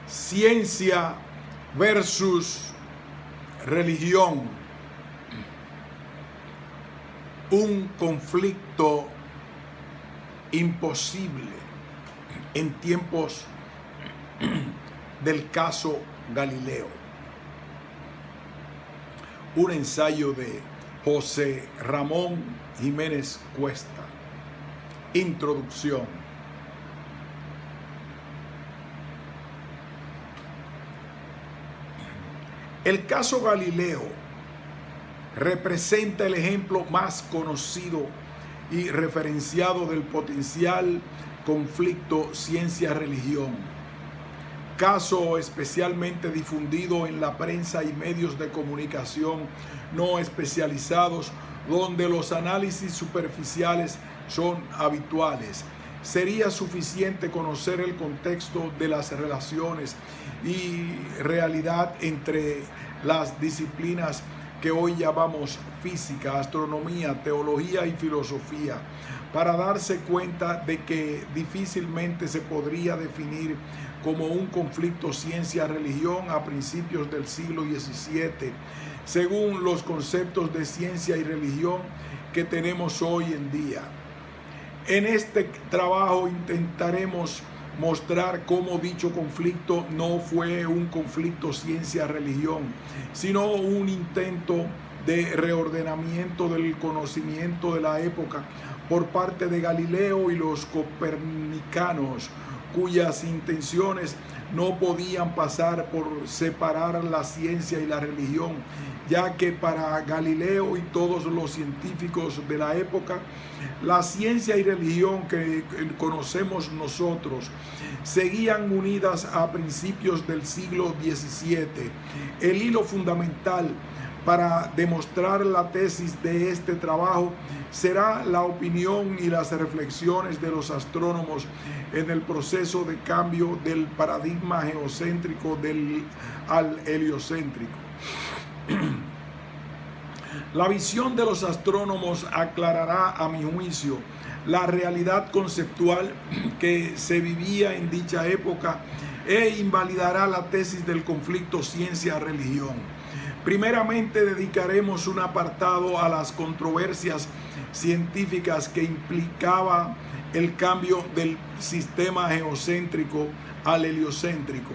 Ciencia versus religión. Un conflicto imposible en tiempos del caso Galileo. Un ensayo de José Ramón Jiménez Cuesta. Introducción. El caso Galileo representa el ejemplo más conocido y referenciado del potencial conflicto ciencia-religión. Caso especialmente difundido en la prensa y medios de comunicación no especializados, donde los análisis superficiales son habituales. Sería suficiente conocer el contexto de las relaciones y realidad entre las disciplinas que hoy llamamos física, astronomía, teología y filosofía, para darse cuenta de que difícilmente se podría definir como un conflicto ciencia-religión a principios del siglo XVII, según los conceptos de ciencia y religión que tenemos hoy en día. En este trabajo intentaremos mostrar cómo dicho conflicto no fue un conflicto ciencia-religión, sino un intento de reordenamiento del conocimiento de la época por parte de Galileo y los copernicanos, cuyas intenciones no podían pasar por separar la ciencia y la religión, ya que para Galileo y todos los científicos de la época, la ciencia y religión que conocemos nosotros seguían unidas a principios del siglo XVII. El hilo fundamental para demostrar la tesis de este trabajo será la opinión y las reflexiones de los astrónomos en el proceso de cambio del paradigma geocéntrico al heliocéntrico. La visión de los astrónomos aclarará, a mi juicio, la realidad conceptual que se vivía en dicha época e invalidará la tesis del conflicto ciencia-religión. Primeramente dedicaremos un apartado a las controversias científicas que implicaba el cambio del sistema geocéntrico al heliocéntrico,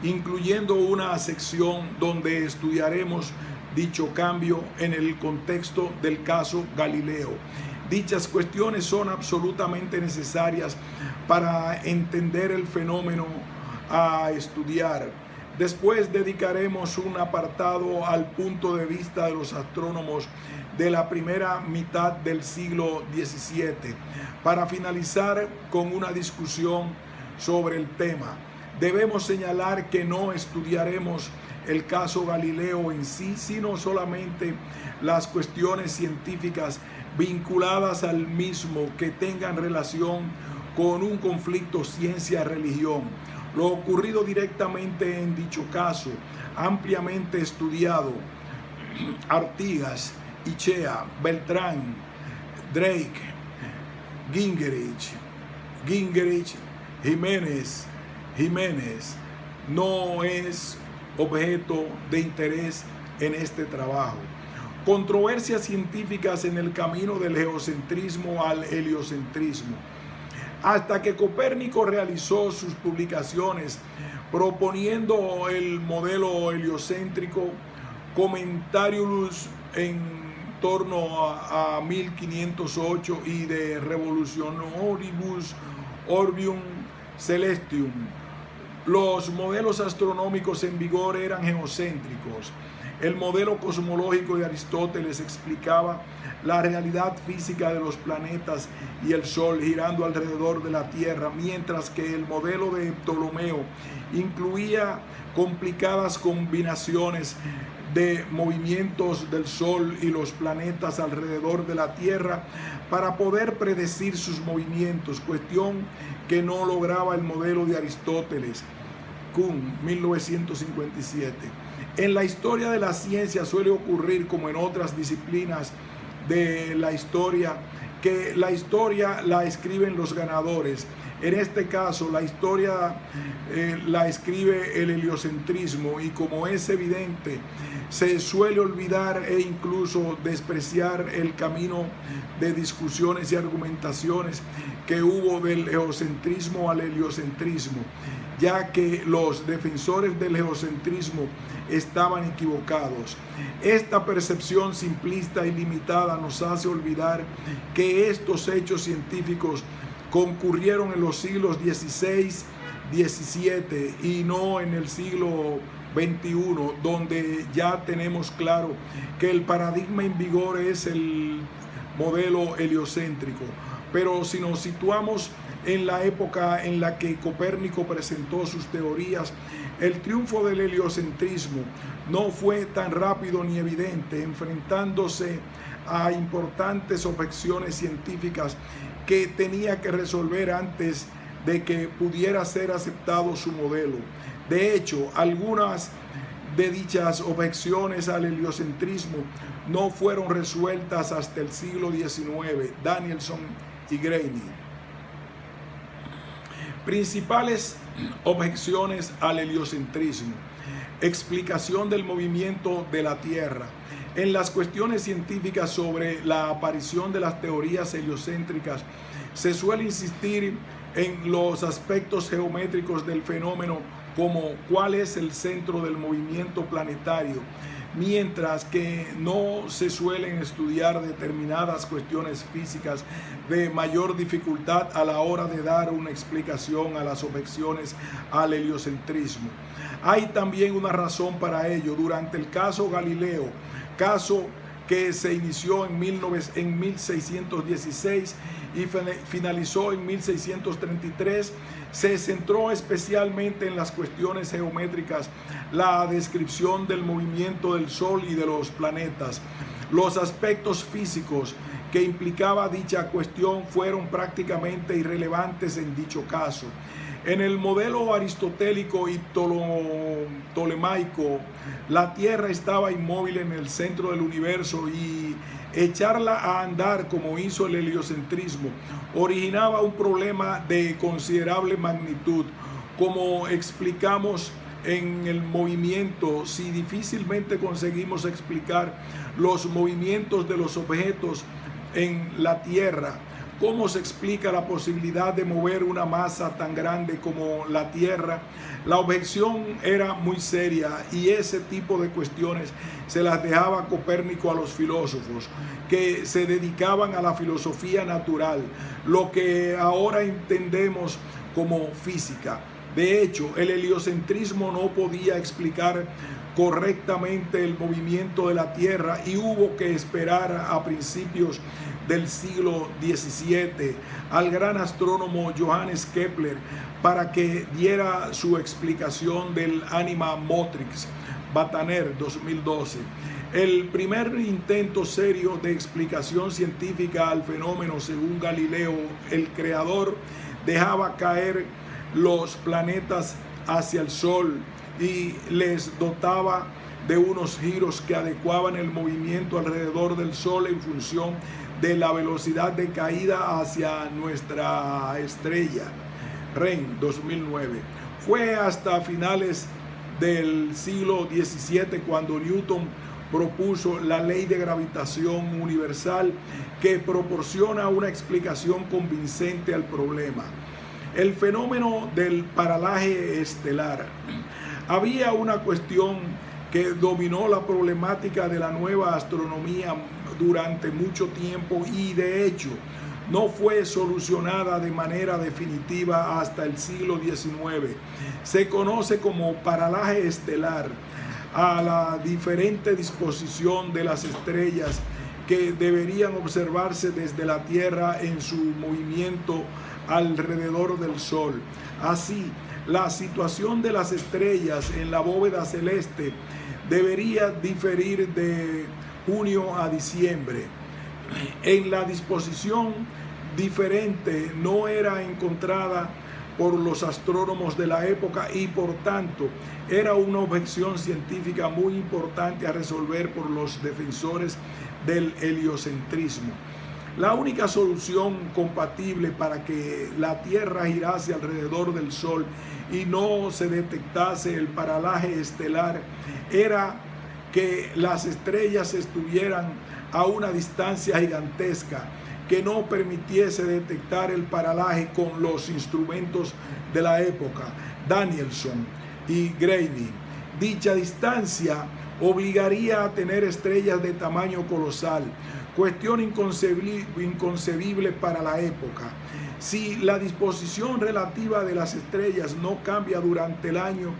incluyendo una sección donde estudiaremos dicho cambio en el contexto del caso Galileo. Dichas cuestiones son absolutamente necesarias para entender el fenómeno a estudiar. Después dedicaremos un apartado al punto de vista de los astrónomos de la primera mitad del siglo XVII, para finalizar con una discusión sobre el tema. Debemos señalar que no estudiaremos el caso Galileo en sí, sino solamente las cuestiones científicas vinculadas al mismo que tengan relación con un conflicto ciencia-religión. Lo ocurrido directamente en dicho caso, ampliamente estudiado, Artigas, Ichea, Beltrán, Drake, Gingerich, Jiménez, no es objeto de interés en este trabajo. Controversias científicas en el camino del geocentrismo al heliocentrismo. Hasta que Copérnico realizó sus publicaciones proponiendo el modelo heliocéntrico, Comentarius en torno a 1508 y de Revolutionibus Orbium Celestium, los modelos astronómicos en vigor eran geocéntricos. El modelo cosmológico de Aristóteles explicaba la realidad física de los planetas y el Sol girando alrededor de la Tierra, mientras que el modelo de Ptolomeo incluía complicadas combinaciones de movimientos del Sol y los planetas alrededor de la Tierra para poder predecir sus movimientos, cuestión que no lograba el modelo de Aristóteles. Kuhn, 1957. En la historia de la ciencia suele ocurrir, como en otras disciplinas de la historia, que la historia la escriben los ganadores. En este caso, la historia la escribe el heliocentrismo, y como es evidente, se suele olvidar e incluso despreciar el camino de discusiones y argumentaciones que hubo del geocentrismo al heliocentrismo, ya que los defensores del geocentrismo estaban equivocados. Esta percepción simplista y limitada nos hace olvidar que estos hechos científicos concurrieron en los siglos XVI, XVII y no en el siglo XXI, donde ya tenemos claro que el paradigma en vigor es el modelo heliocéntrico. Pero si nos situamos en la época en la que Copérnico presentó sus teorías, el triunfo del heliocentrismo no fue tan rápido ni evidente, enfrentándose a importantes objeciones científicas que tenía que resolver antes de que pudiera ser aceptado su modelo. De hecho, algunas de dichas objeciones al heliocentrismo no fueron resueltas hasta el siglo XIX. Danielson y Greaney. Principales objeciones al heliocentrismo. Explicación del movimiento de la Tierra. En las cuestiones científicas sobre la aparición de las teorías heliocéntricas, se suele insistir en los aspectos geométricos del fenómeno, como cuál es el centro del movimiento planetario, mientras que no se suelen estudiar determinadas cuestiones físicas de mayor dificultad a la hora de dar una explicación a las objeciones al heliocentrismo. Hay también una razón para ello. Durante el caso Galileo, caso que se inició en 1616 y finalizó en 1633, se centró especialmente en las cuestiones geométricas, la descripción del movimiento del Sol y de los planetas. Los aspectos físicos que implicaba dicha cuestión fueron prácticamente irrelevantes en dicho caso. En el modelo aristotélico y tolemaico, la Tierra estaba inmóvil en el centro del universo, y echarla a andar, como hizo el heliocentrismo, originaba un problema de considerable magnitud. Como explicamos en el movimiento, si difícilmente conseguimos explicar los movimientos de los objetos en la Tierra, ¿cómo se explica la posibilidad de mover una masa tan grande como la Tierra? La objeción era muy seria, y ese tipo de cuestiones se las dejaba Copérnico a los filósofos que se dedicaban a la filosofía natural, lo que ahora entendemos como física. De hecho, el heliocentrismo no podía explicar correctamente el movimiento de la Tierra, y hubo que esperar a principios del siglo XVII al gran astrónomo Johannes Kepler para que diera su explicación del Anima Motrix. Bataner, 2012. El primer intento serio de explicación científica al fenómeno, según Galileo, el creador dejaba caer los planetas hacia el Sol y les dotaba de unos giros que adecuaban el movimiento alrededor del Sol en función de la velocidad de caída hacia nuestra estrella. Rein, 2009. Fue hasta finales del siglo XVII cuando Newton propuso la ley de gravitación universal, que proporciona una explicación convincente al problema. El fenómeno del paralaje estelar. Había una cuestión que dominó la problemática de la nueva astronomía durante mucho tiempo, y de hecho no fue solucionada de manera definitiva hasta el siglo XIX. Se conoce como paralaje estelar a la diferente disposición de las estrellas que deberían observarse desde la Tierra en su movimiento alrededor del Sol. Así, la situación de las estrellas en la bóveda celeste debería diferir de junio a diciembre. En la disposición diferente no era encontrada por los astrónomos de la época, y por tanto era una objeción científica muy importante a resolver por los defensores del heliocentrismo. La única solución compatible para que la Tierra girase alrededor del Sol y no se detectase el paralaje estelar era que las estrellas estuvieran a una distancia gigantesca que no permitiese detectar el paralaje con los instrumentos de la época, Danielson y Grady. Dicha distancia obligaría a tener estrellas de tamaño colosal, cuestión inconcebible para la época. Si la disposición relativa de las estrellas no cambia durante el año,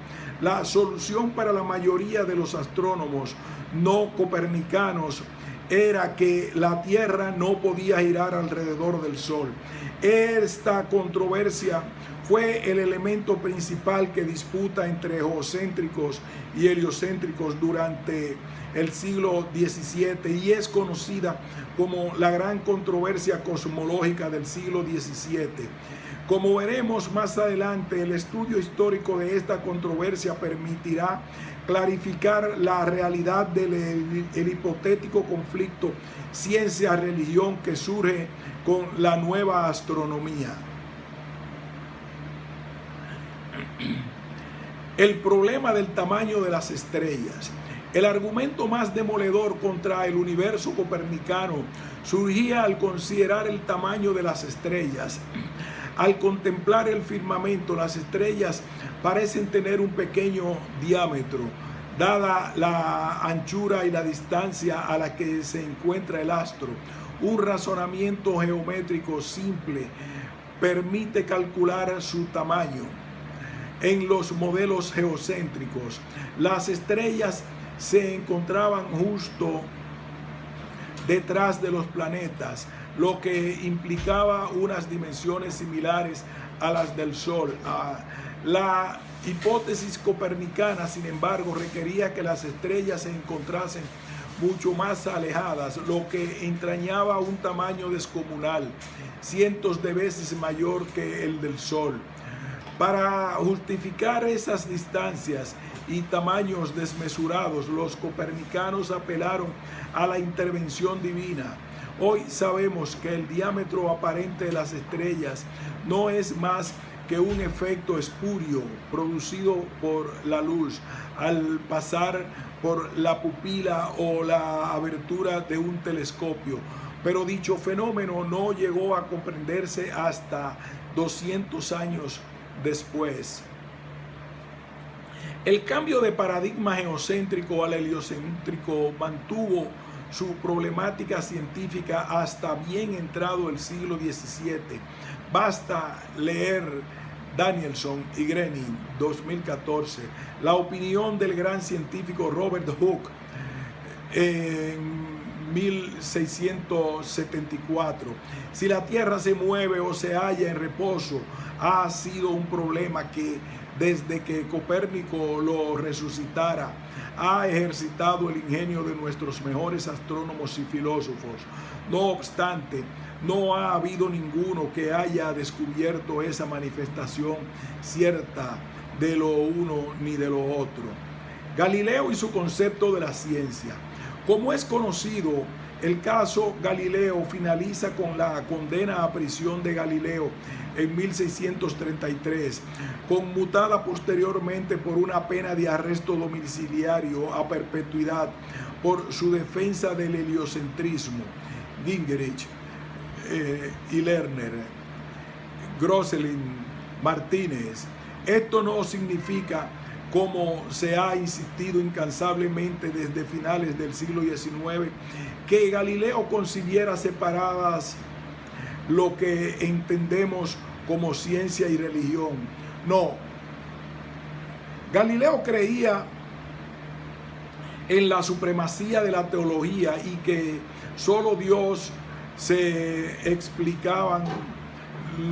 la solución para la mayoría de los astrónomos no copernicanos era que la Tierra no podía girar alrededor del Sol. Esta controversia fue el elemento principal que disputa entre geocéntricos y heliocéntricos durante el siglo XVII y es conocida como la gran controversia cosmológica del siglo XVII. Como veremos más adelante, el estudio histórico de esta controversia permitirá clarificar la realidad del hipotético conflicto ciencia-religión que surge con la nueva astronomía. El problema del tamaño de las estrellas. El argumento más demoledor contra el universo copernicano surgía al considerar el tamaño de las estrellas. Al contemplar el firmamento, las estrellas parecen tener un pequeño diámetro, dada la anchura y la distancia a la que se encuentra el astro. Un razonamiento geométrico simple permite calcular su tamaño. En los modelos geocéntricos, las estrellas se encontraban justo detrás de los planetas, lo que implicaba unas dimensiones similares a las del Sol. La hipótesis copernicana, sin embargo, requería que las estrellas se encontrasen mucho más alejadas, lo que entrañaba un tamaño descomunal, cientos de veces mayor que el del Sol. Para justificar esas distancias y tamaños desmesurados, los copernicanos apelaron a la intervención divina. Hoy sabemos que el diámetro aparente de las estrellas no es más que un efecto espurio producido por la luz al pasar por la pupila o la abertura de un telescopio. Pero dicho fenómeno no llegó a comprenderse hasta 200 años después. El cambio de paradigma geocéntrico al heliocéntrico mantuvo su problemática científica hasta bien entrado el siglo XVII. Basta leer Danielson y Grady, 2014, la opinión del gran científico Robert Hooke en 1674. Si la Tierra se mueve o se halla en reposo, ha sido un problema que desde que Copérnico lo resucitara ha ejercitado el ingenio de nuestros mejores astrónomos y filósofos. No obstante, no ha habido ninguno que haya descubierto esa manifestación cierta de lo uno ni de lo otro. Galileo y su concepto de la ciencia. Como es conocido, el caso Galileo finaliza con la condena a prisión de Galileo en 1633, conmutada posteriormente por una pena de arresto domiciliario a perpetuidad por su defensa del heliocentrismo. Gingerich y Lerner, Grosselin, Martínez. Esto no significa, como se ha insistido incansablemente desde finales del siglo XIX, que Galileo concibiera separadas lo que entendemos como ciencia y religión. No. Galileo creía en la supremacía de la teología y que solo Dios se explicaban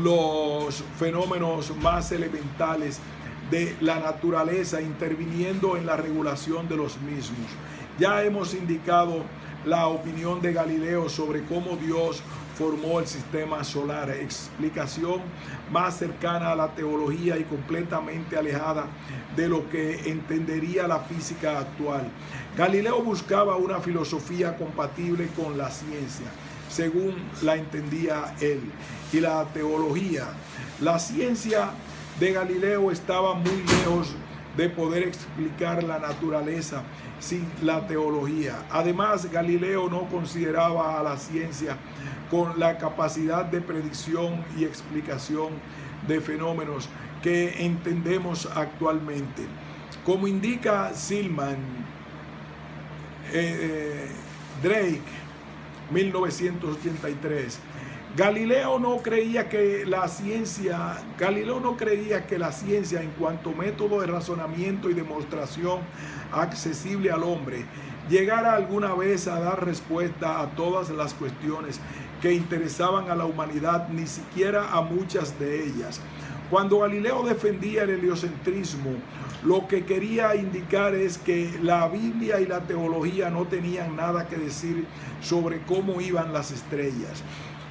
los fenómenos más elementales de la naturaleza, interviniendo en la regulación de los mismos. Ya hemos indicado la opinión de Galileo sobre cómo Dios formó el sistema solar, explicación más cercana a la teología y completamente alejada de lo que entendería la física actual. Galileo buscaba una filosofía compatible con la ciencia. según la entendía él. Y la teología, la ciencia de Galileo estaba muy lejos de poder explicar la naturaleza sin la teología. Además, Galileo no consideraba a la ciencia con la capacidad de predicción y explicación de fenómenos que entendemos actualmente. Como indica Silman Drake, 1983, Galileo no creía que la ciencia en cuanto método de razonamiento y demostración accesible al hombre llegara alguna vez a dar respuesta a todas las cuestiones que interesaban a la humanidad, ni siquiera a muchas de ellas. Cuando Galileo defendía el heliocentrismo, lo que quería indicar es que la Biblia y la teología no tenían nada que decir sobre cómo iban las estrellas.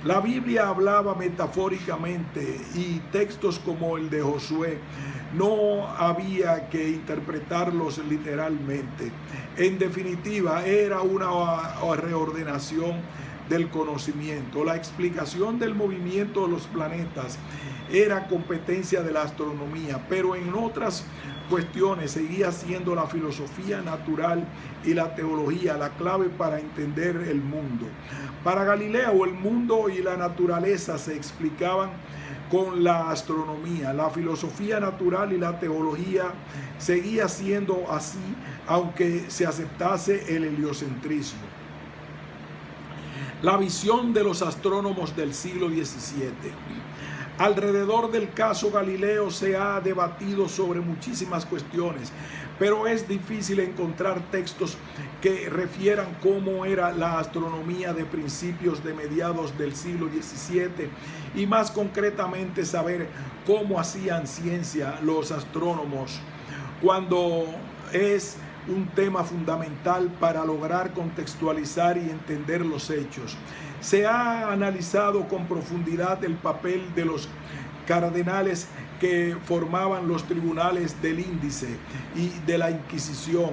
La Biblia hablaba metafóricamente y textos como el de Josué no había que interpretarlos literalmente. En definitiva, era una reordenación del conocimiento. La explicación del movimiento de los planetas era competencia de la astronomía, pero en otras cuestiones seguía siendo la filosofía natural y la teología la clave para entender el mundo. Para Galileo, el mundo y la naturaleza se explicaban con la astronomía. La filosofía natural y la teología seguía siendo así, aunque se aceptase el heliocentrismo. La visión de los astrónomos del siglo XVII. Alrededor del caso Galileo se ha debatido sobre muchísimas cuestiones, pero es difícil encontrar textos que refieran cómo era la astronomía de principios de mediados del siglo XVII y más concretamente saber cómo hacían ciencia los astrónomos, cuando es un tema fundamental para lograr contextualizar y entender los hechos. Se ha analizado con profundidad el papel de los cardenales que formaban los tribunales del índice y de la Inquisición,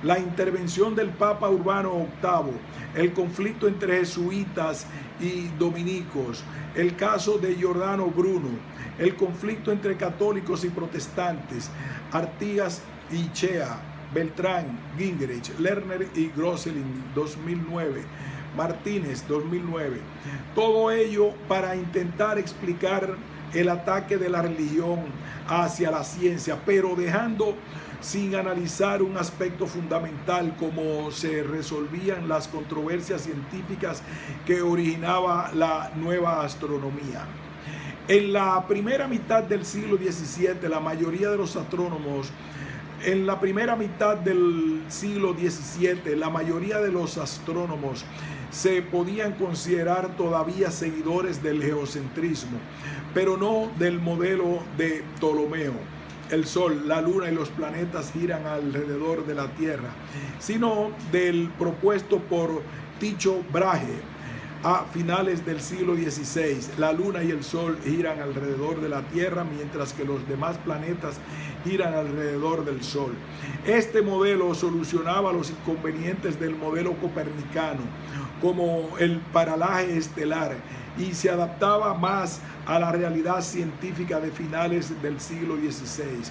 la intervención del Papa Urbano VIII, el conflicto entre jesuitas y dominicos, el caso de Giordano Bruno, el conflicto entre católicos y protestantes, Artigas y Chea, Beltrán, Gingrich, Lerner y Grosselin, 2009, Martínez, 2009. Todo ello para intentar explicar el ataque de la religión hacia la ciencia, pero dejando sin analizar un aspecto fundamental, como se resolvían las controversias científicas que originaba la nueva astronomía. En la primera mitad del siglo XVII, la mayoría de los astrónomos se podían considerar todavía seguidores del geocentrismo, pero no del modelo de Ptolomeo. El Sol, la Luna y los planetas giran alrededor de la Tierra, sino del propuesto por Tycho Brahe a finales del siglo XVI. La Luna y el Sol giran alrededor de la Tierra, mientras que los demás planetas giran alrededor del Sol. Este modelo solucionaba los inconvenientes del modelo copernicano, como el paralaje estelar, y se adaptaba más a la realidad científica de finales del siglo XVI.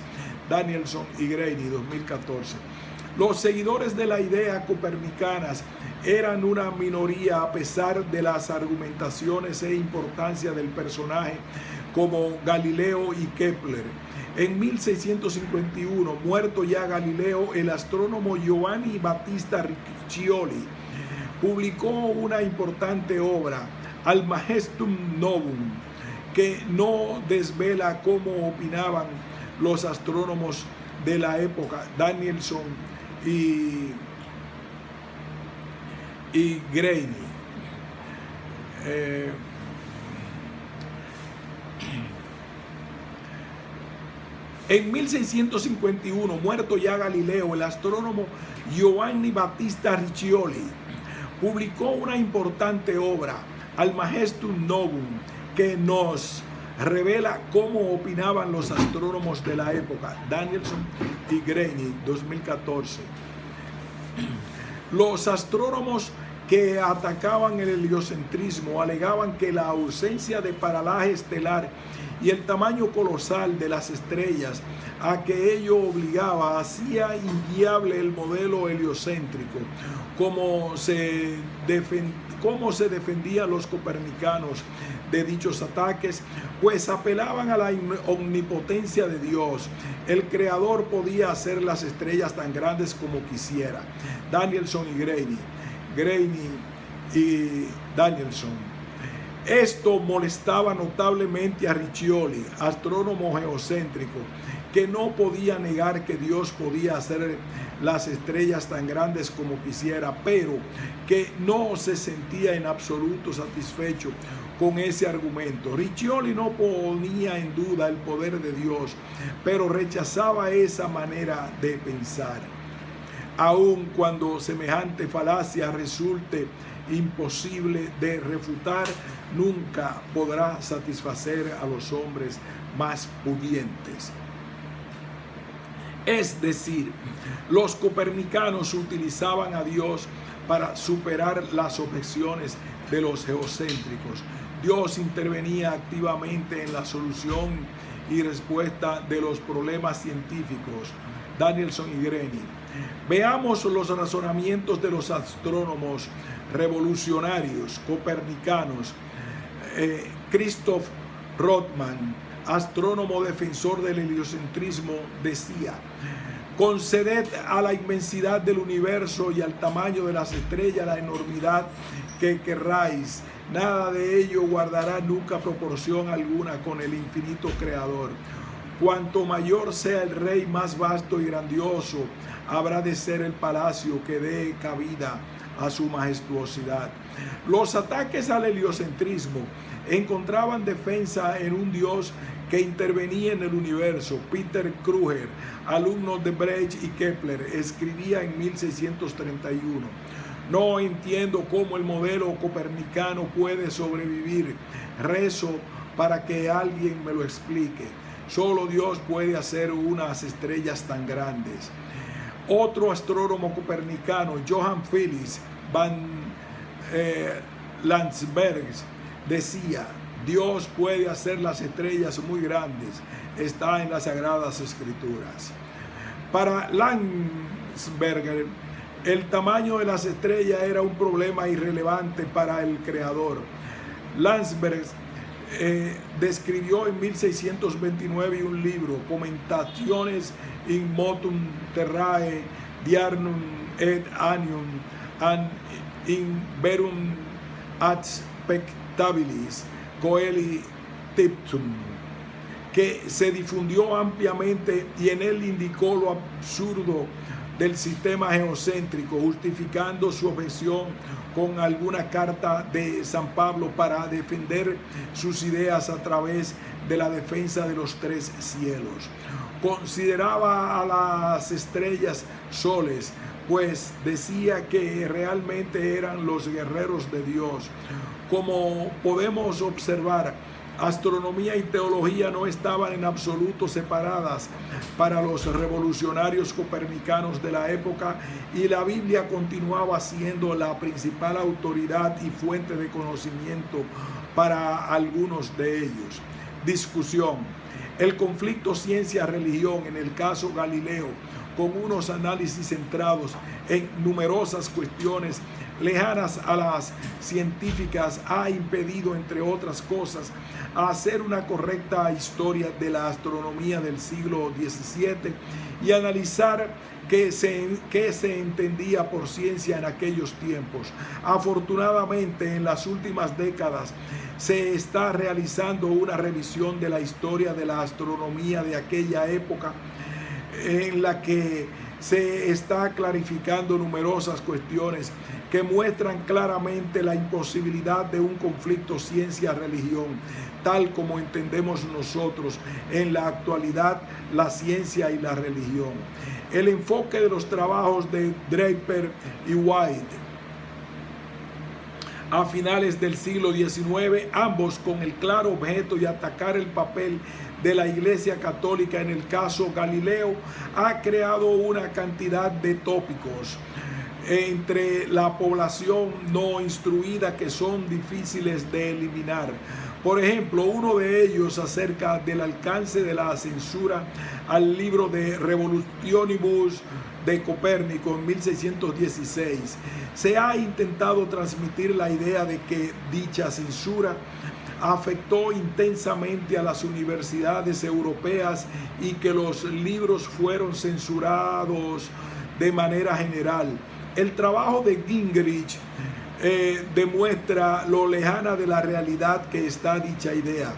Danielson y Greaney, 2014. Los seguidores de la idea copernicanas eran una minoría a pesar de las argumentaciones e importancia del personaje como Galileo y Kepler. En 1651, muerto ya Galileo, el astrónomo Giovanni Battista Riccioli publicó una importante obra, Almagestum Novum, que no desvela cómo opinaban los astrónomos de la época, Danielson y Greaney. En 1651, muerto ya Galileo, el astrónomo Giovanni Battista Riccioli publicó una importante obra, Almagestum Novum, que nos revela cómo opinaban los astrónomos de la época, Danielson y Greaney, 2014. Los astrónomos que atacaban el heliocentrismo alegaban que la ausencia de paralaje estelar y el tamaño colosal de las estrellas a que ello obligaba hacía inviable el modelo heliocéntrico. Cómo se defendían los copernicanos de dichos ataques, pues apelaban a la omnipotencia de Dios. El creador podía hacer las estrellas tan grandes como quisiera. Danielson y Greaney y Danielson. Esto molestaba notablemente a Riccioli, astrónomo geocéntrico, que no podía negar que Dios podía hacer las estrellas tan grandes como quisiera, pero que no se sentía en absoluto satisfecho con ese argumento. Riccioli no ponía en duda el poder de Dios, pero rechazaba esa manera de pensar. Aun cuando semejante falacia resulte imposible de refutar, nunca podrá satisfacer a los hombres más pudientes. Es decir, los copernicanos utilizaban a Dios para superar las objeciones de los geocéntricos. Dios intervenía activamente en la solución y respuesta de los problemas científicos. Danielson y Greaney. Veamos los razonamientos de los astrónomos revolucionarios copernicanos. Christoph Rothman, astrónomo defensor del heliocentrismo, decía: conceded a la inmensidad del universo y al tamaño de las estrellas la enormidad que querráis. Nada de ello guardará nunca proporción alguna con el infinito creador. Cuanto mayor sea el rey, más vasto y grandioso habrá de ser el palacio que dé cabida a su majestuosidad. Los ataques al heliocentrismo encontraban defensa en un Dios que intervenía en el universo. Peter Kruger, alumno de Brecht y Kepler, escribía en 1631: no entiendo cómo el modelo copernicano puede sobrevivir. Rezo para que alguien me lo explique. Solo Dios puede hacer unas estrellas tan grandes. Otro astrónomo copernicano, Johann Felix van Landsberg, decía: Dios puede hacer las estrellas muy grandes. Está en las Sagradas Escrituras. Para Landsberger, el tamaño de las estrellas era un problema irrelevante para el Creador. Landsberg describió en 1629 un libro, Commentationes in motum terrae diurnum et annium and in verum aspectabilis coeli tiptum, que se difundió ampliamente, y en él indicó lo absurdo del sistema geocéntrico, justificando su objeción con alguna carta de San Pablo para defender sus ideas a través de la defensa de los tres cielos. Consideraba a las estrellas soles, pues decía que realmente eran los guerreros de Dios. Como podemos observar, astronomía y teología no estaban en absoluto separadas para los revolucionarios copernicanos de la época, y la Biblia continuaba siendo la principal autoridad y fuente de conocimiento para algunos de ellos. Discusión. El conflicto ciencia-religión en el caso Galileo, con unos análisis centrados en numerosas cuestiones lejanas a las científicas, ha impedido, entre otras cosas, hacer una correcta historia de la astronomía del siglo XVII y analizar qué se entendía por ciencia en aquellos tiempos. Afortunadamente, en las últimas décadas se está realizando una revisión de la historia de la astronomía de aquella época, en la que se está clarificando numerosas cuestiones que muestran claramente la imposibilidad de un conflicto ciencia-religión, tal como entendemos nosotros en la actualidad la ciencia y la religión. El enfoque de los trabajos de Draper y White a finales del siglo XIX, ambos con el claro objeto de atacar el papel de la Iglesia Católica en el caso Galileo, ha creado una cantidad de tópicos entre la población no instruida que son difíciles de eliminar. Por ejemplo, uno de ellos acerca del alcance de la censura al libro de Revolutionibus de Copérnico en 1616. Se ha intentado transmitir la idea de que dicha censura afectó intensamente a las universidades europeas y que los libros fueron censurados de manera general. El trabajo de Gingerich demuestra lo lejana de la realidad que está dicha idea.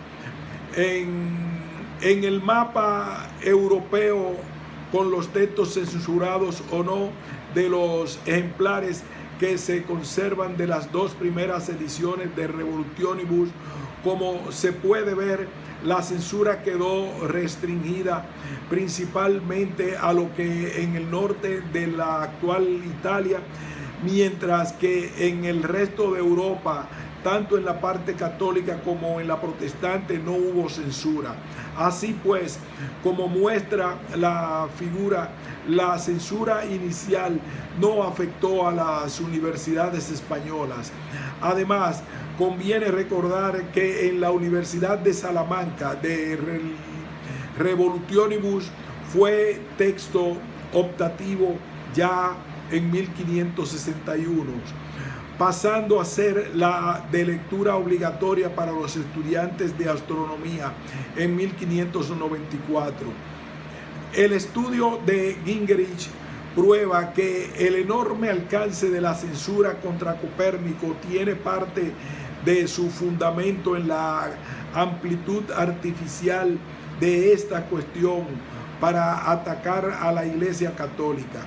En el mapa europeo, con los textos censurados o no de los ejemplares que se conservan de las dos primeras ediciones de Revolutionibus, como se puede ver, la censura quedó restringida principalmente a lo que en el norte de la actual Italia, mientras que en el resto de Europa, tanto en la parte católica como en la protestante, no hubo censura. Así pues, como muestra la figura, la censura inicial no afectó a las universidades españolas. Además, conviene recordar que en la Universidad de Salamanca de Revolutionibus fue texto optativo ya en 1561, pasando a ser la de lectura obligatoria para los estudiantes de astronomía en 1594. El estudio de Gingerich prueba que el enorme alcance de la censura contra Copérnico tiene parte de su fundamento en la amplitud artificial de esta cuestión para atacar a la Iglesia Católica.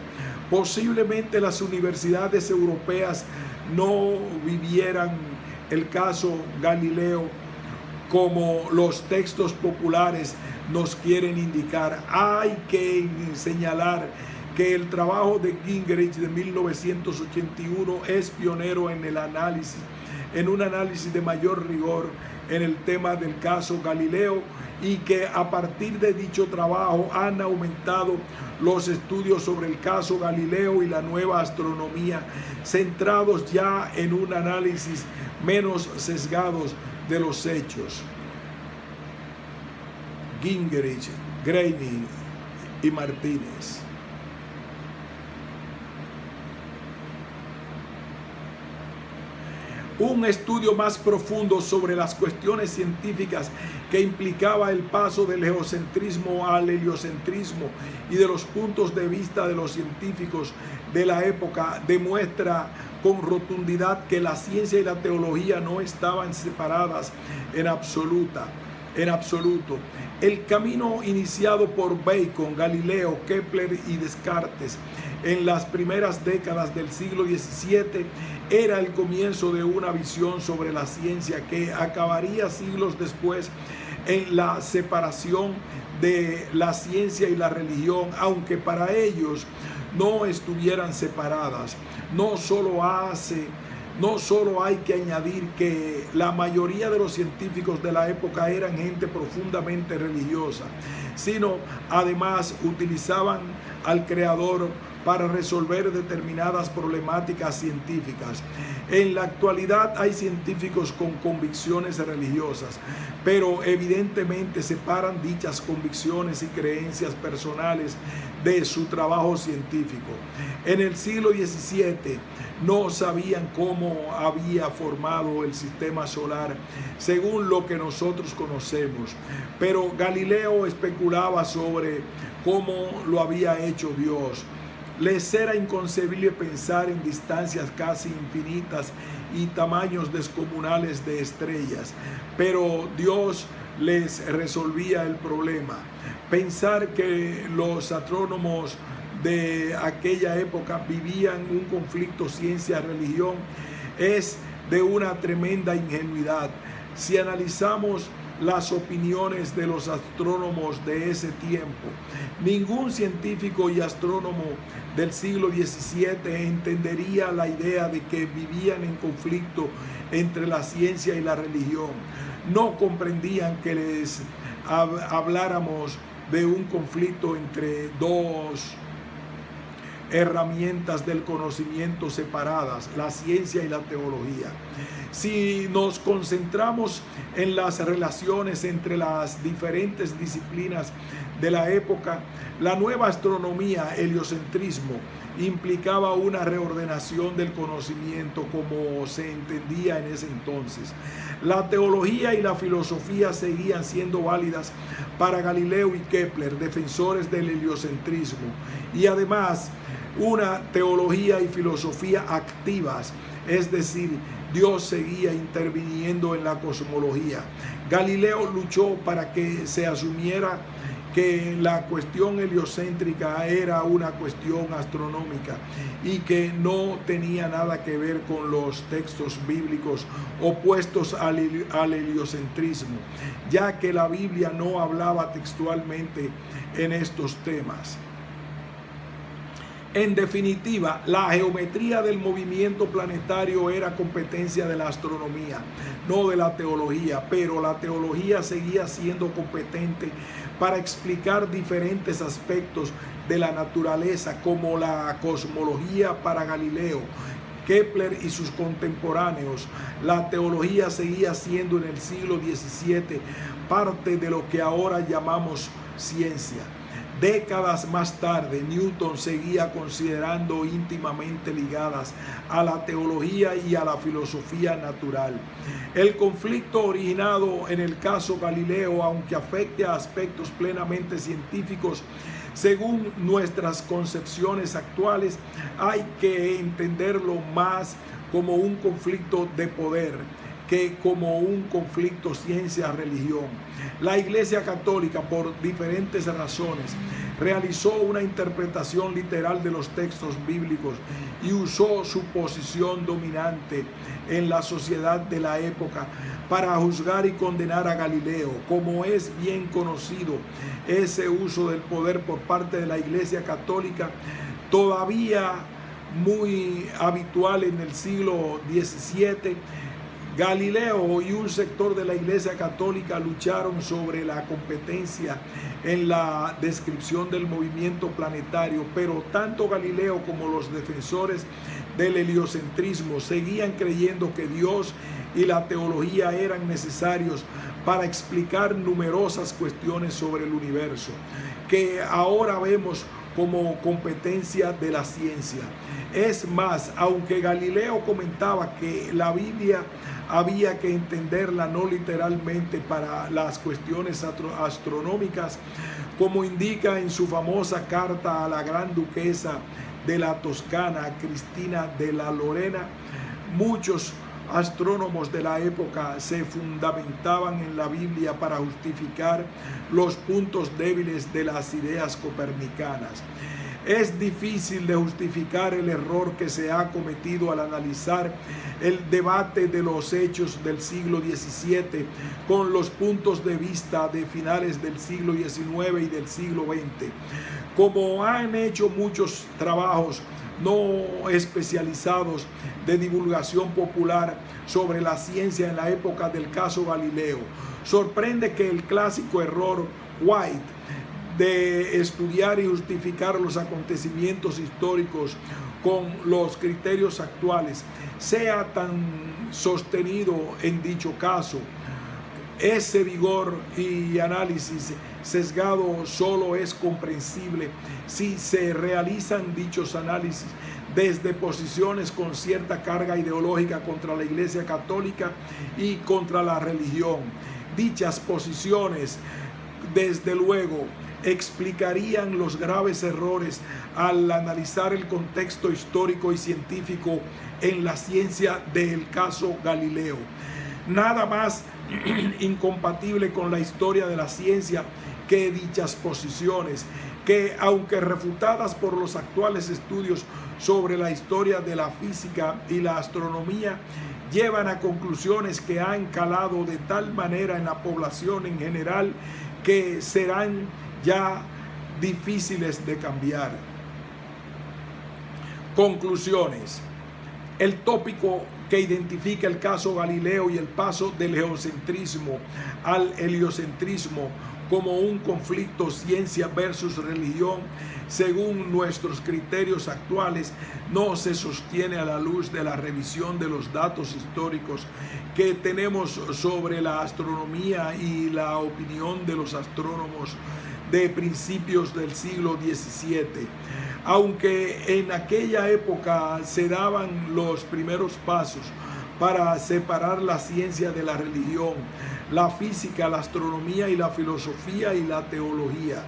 Posiblemente las universidades europeas no vivieran el caso Galileo como los textos populares nos quieren indicar. Hay que señalar que el trabajo de Gingerich de 1981 es pionero en el análisis, en un análisis de mayor rigor en el tema del caso Galileo, y que a partir de dicho trabajo han aumentado los estudios sobre el caso Galileo y la nueva astronomía, centrados ya en un análisis menos sesgados de los hechos. Gingerich, Groening y Martínez. Un estudio más profundo sobre las cuestiones científicas que implicaba el paso del geocentrismo al heliocentrismo y de los puntos de vista de los científicos de la época demuestra con rotundidad que la ciencia y la teología no estaban separadas en absoluto. El camino iniciado por Bacon, Galileo, Kepler y Descartes en las primeras décadas del siglo XVII era el comienzo de una visión sobre la ciencia que acabaría siglos después en la separación de la ciencia y la religión, aunque para ellos no estuvieran separadas. No solo hay que añadir que la mayoría de los científicos de la época eran gente profundamente religiosa, sino además utilizaban al Creador para resolver determinadas problemáticas científicas. En la actualidad hay científicos con convicciones religiosas, pero evidentemente separan dichas convicciones y creencias personales de su trabajo científico. En el siglo XVII no sabían cómo había formado el sistema solar según lo que nosotros conocemos, pero Galileo especulaba sobre cómo lo había hecho Dios. Les era inconcebible pensar en distancias casi infinitas y tamaños descomunales de estrellas, pero Dios les resolvía el problema. Pensar que los astrónomos de aquella época vivían un conflicto ciencia-religión es de una tremenda ingenuidad. Si analizamos las opiniones de los astrónomos de ese tiempo, ningún científico y astrónomo del siglo XVII entendería la idea de que vivían en conflicto entre la ciencia y la religión. No comprendían que les habláramos de un conflicto entre dos herramientas del conocimiento separadas, la ciencia y la teología. Si nos concentramos en las relaciones entre las diferentes disciplinas de la época, la nueva astronomía, heliocentrismo, implicaba una reordenación del conocimiento como se entendía en ese entonces. La teología y la filosofía seguían siendo válidas para Galileo y Kepler, defensores del heliocentrismo, y además una teología y filosofía activas, es decir, Dios seguía interviniendo en la cosmología. Galileo luchó para que se asumiera que la cuestión heliocéntrica era una cuestión astronómica y que no tenía nada que ver con los textos bíblicos opuestos al heliocentrismo, ya que la Biblia no hablaba textualmente en estos temas. En definitiva, la geometría del movimiento planetario era competencia de la astronomía, no de la teología, pero la teología seguía siendo competente para explicar diferentes aspectos de la naturaleza, como la cosmología para Galileo, Kepler y sus contemporáneos. La teología seguía siendo en el siglo XVII parte de lo que ahora llamamos ciencia. Décadas más tarde, Newton seguía considerando íntimamente ligadas a la teología y a la filosofía natural. El conflicto originado en el caso Galileo, aunque afecte a aspectos plenamente científicos, según nuestras concepciones actuales, hay que entenderlo más como un conflicto de poder que como un conflicto ciencia-religión. La Iglesia Católica, por diferentes razones, realizó una interpretación literal de los textos bíblicos y usó su posición dominante en la sociedad de la época para juzgar y condenar a Galileo. Como es bien conocido, ese uso del poder por parte de la Iglesia Católica, todavía muy habitual en el siglo XVII, Galileo y un sector de la Iglesia Católica lucharon sobre la competencia en la descripción del movimiento planetario, pero tanto Galileo como los defensores del heliocentrismo seguían creyendo que Dios y la teología eran necesarios para explicar numerosas cuestiones sobre el universo, que ahora vemos como competencia de la ciencia. Es más, aunque Galileo comentaba que la Biblia había que entenderla no literalmente para las cuestiones astronómicas, como indica en su famosa carta a la gran duquesa de la Toscana, Cristina de la Lorena, muchos astrónomos de la época se fundamentaban en la Biblia para justificar los puntos débiles de las ideas copernicanas. Es difícil de justificar el error que se ha cometido al analizar el debate de los hechos del siglo XVII con los puntos de vista de finales del siglo XIX y del siglo XX. Como han hecho muchos trabajos no especializados de divulgación popular sobre la ciencia en la época del caso Galileo, sorprende que el clásico error White de estudiar y justificar los acontecimientos históricos con los criterios actuales sea tan sostenido en dicho caso. Ese vigor y análisis sesgado solo es comprensible si se realizan dichos análisis desde posiciones con cierta carga ideológica contra la Iglesia Católica y contra la religión. Dichas posiciones, desde luego, explicarían los graves errores al analizar el contexto histórico y científico en la ciencia del caso Galileo. Nada más incompatible con la historia de la ciencia que dichas posiciones, que aunque refutadas por los actuales estudios sobre la historia de la física y la astronomía, llevan a conclusiones que han calado de tal manera en la población en general que serán ya difíciles de cambiar. Conclusiones. El tópico que identifica el caso Galileo y el paso del geocentrismo al heliocentrismo como un conflicto ciencia versus religión, según nuestros criterios actuales, no se sostiene a la luz de la revisión de los datos históricos que tenemos sobre la astronomía y la opinión de los astrónomos de principios del siglo XVII. Aunque en aquella época se daban los primeros pasos para separar la ciencia de la religión, la física, la astronomía y la filosofía y la teología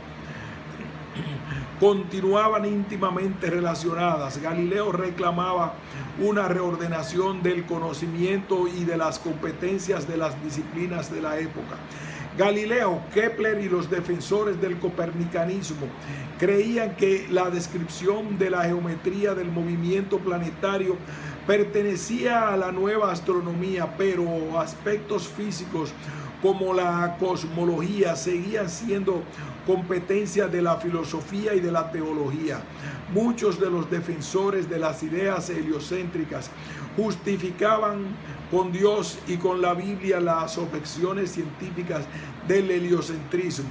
continuaban íntimamente relacionadas. Galileo reclamaba una reordenación del conocimiento y de las competencias de las disciplinas de la época. Galileo, Kepler y los defensores del copernicanismo creían que la descripción de la geometría del movimiento planetario pertenecía a la nueva astronomía, pero aspectos físicos como la cosmología seguían siendo competencia de la filosofía y de la teología. Muchos de los defensores de las ideas heliocéntricas justificaban con Dios y con la Biblia las objeciones científicas del heliocentrismo.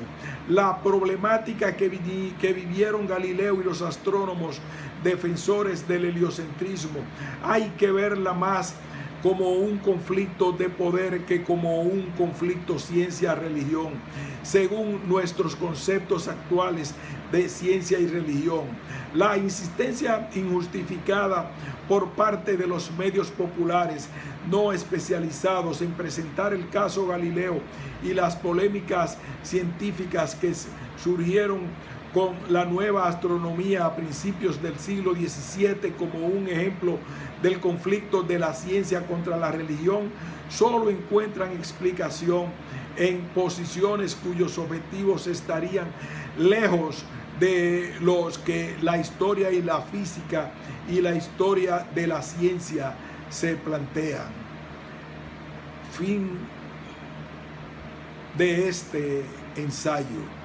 La problemática que vivieron Galileo y los astrónomos defensores del heliocentrismo hay que verla más como un conflicto de poder que como un conflicto ciencia-religión, según nuestros conceptos actuales de ciencia y religión. La insistencia injustificada por parte de los medios populares no especializados en presentar el caso Galileo y las polémicas científicas que surgieron con la nueva astronomía a principios del siglo XVII como un ejemplo del conflicto de la ciencia contra la religión, solo encuentran explicación en posiciones cuyos objetivos estarían lejos de los que la historia y la física y la historia de la ciencia se plantean. Fin de este ensayo.